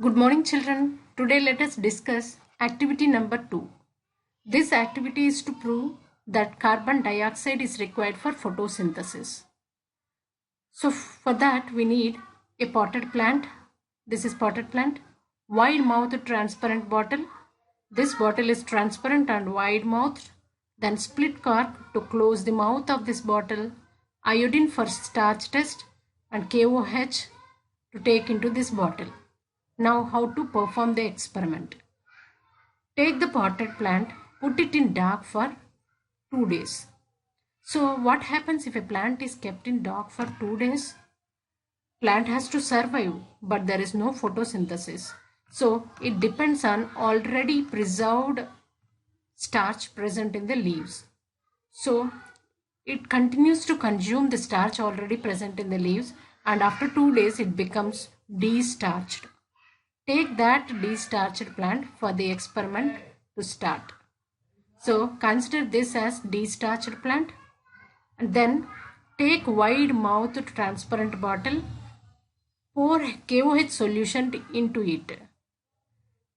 Good morning, children. Today let us discuss activity number 2. This activity is to prove that carbon dioxide is required for photosynthesis. So for that we need a potted plant. This is potted plant. Wide mouthed transparent bottle. This bottle is transparent and wide mouthed. Then split cork to close the mouth of this bottle. Iodine for starch test and KOH to take into this bottle. Now how to perform the experiment. Take the potted plant, put it in dark for 2 days. So what happens if a plant is kept in dark for 2 days? Plant has to survive, but there is no photosynthesis. So it depends on already preserved starch present in the leaves. So it continues to consume the starch already present in the leaves, and after 2 days it becomes de-starched. Take that de-starched plant for the experiment to start. So consider this as de-starched plant, and then take wide mouthed transparent bottle, pour KOH solution into it.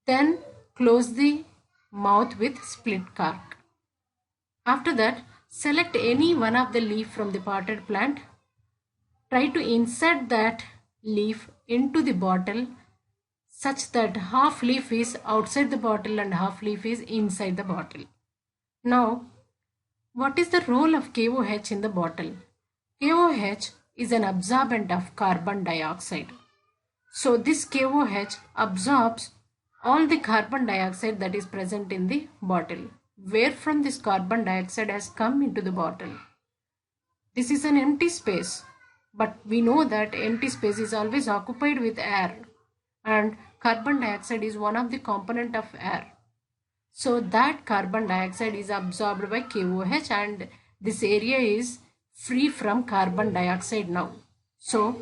Then close the mouth with split cork. After that, select any one of the leaf from the potted plant. Try to insert that leaf into the bottle such that half leaf is outside the bottle and half leaf is inside the bottle. Now, what is the role of KOH in the bottle? KOH is an absorbent of carbon dioxide. So this KOH absorbs all the carbon dioxide that is present in the bottle. Where from this carbon dioxide has come into the bottle? This is an empty space, but we know that empty space is always occupied with air, and carbon dioxide is one of the component of air. So that carbon dioxide is absorbed by KOH, and this area is free from carbon dioxide now. So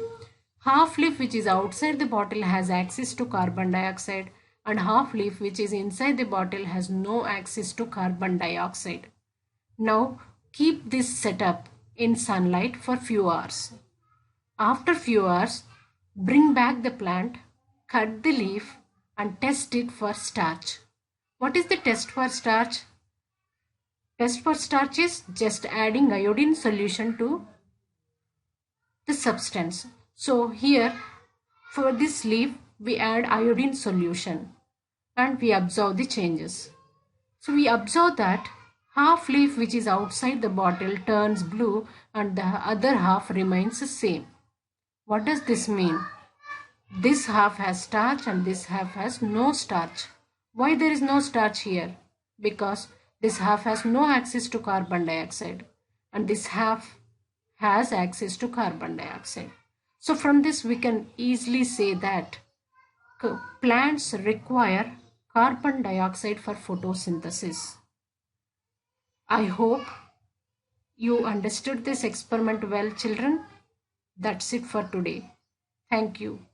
half leaf which is outside the bottle has access to carbon dioxide, and half leaf which is inside the bottle has no access to carbon dioxide. Now keep this setup in sunlight for few hours. After few hours, bring back the plant, cut the leaf and test it for starch. What is the test for starch? Test for starch is just adding iodine solution to the substance. So here for this leaf we add iodine solution and we observe the changes. So we observe that half leaf which is outside the bottle turns blue and the other half remains the same. What does this mean? This half has starch and this half has no starch. Why there is no starch here? Because this half has no access to carbon dioxide and this half has access to carbon dioxide. So from this we can easily say that plants require carbon dioxide for photosynthesis. I hope you understood this experiment well, children. That's it for today. Thank you.